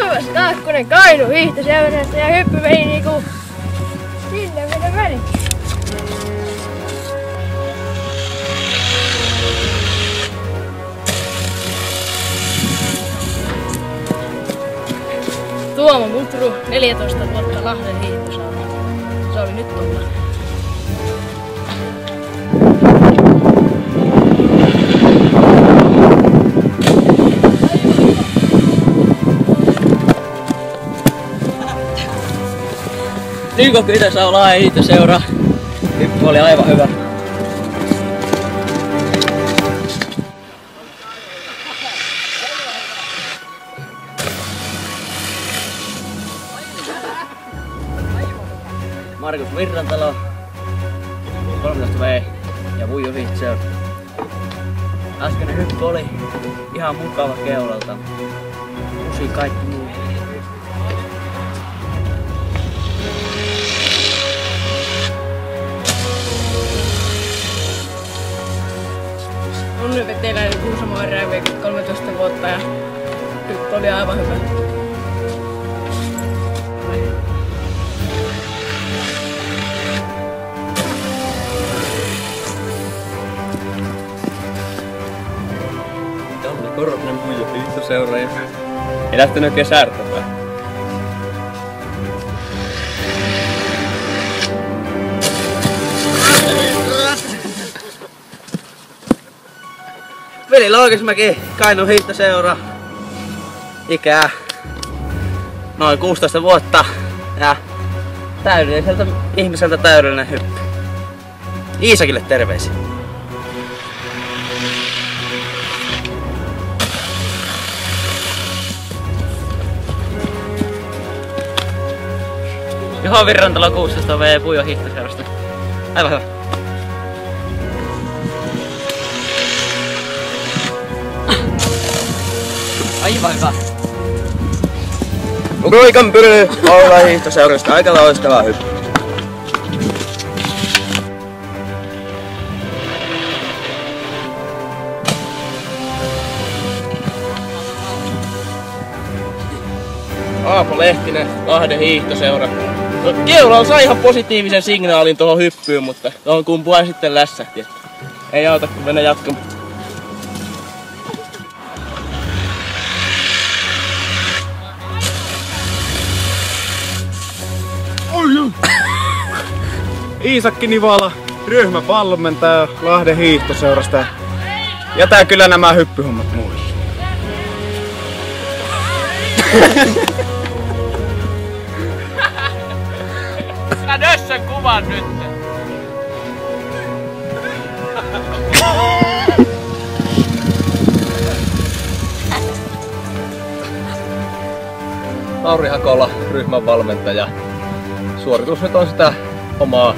Kolmas kaakkonen Kainuun hiihtoseurasta ja hyppy meni niinku sinne minne meni. Tuomo Mutru, 14 vuotta Lahden hiihtoseura. Se oli nyt tuolla. Niko Kytösalo Lahden hiihtoseura. Hyppy oli aivan hyvä. Markus Virrantalo, 13 V ja Vuiju hiihtoseura. Äskeinen hyppy oli ihan mukava keulalta. Kusi kaikki muu. On nyt veteläinen Kuusamo RV 13 vuotta ja hyppy oli aivan hyvä. Korhonen Vuiju hiihtoseura. Ei lähtenyt oikein särtämään. Veli Loikasmäki, Kainuun hiihtoseura. Ikää noin 16 vuotta ja täydelliseltä ihmiseltä täydellinen hyppy. Iisakille terveisiä. Juho Virrantalo 16 V Vuiju hiihtoseurasta. Aivan hyvä. Aivan hyvä. Ruikan Pyry Lahden hiihtoseurasta. Aika loistava hyppy. Aapo Lehtinen, Lahden hiihtoseura. Keulalla sai ihan positiivisen signaalin tuohon hyppyyn, mutta tuohon kumpuaan sitten lässähti. Ei auta kun mennä jatkamaan. Iisakki Nivala, ryhmävalmentaja Lahden hiihtoseurasta. Jätää kyllä nämä hyppyhommat muille. Mä nössön kuvan nyt. Lauri Hakola, ryhmänvalmentaja. Suoritus nyt on sitä omaa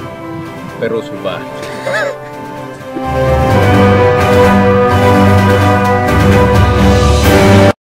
perushyvää.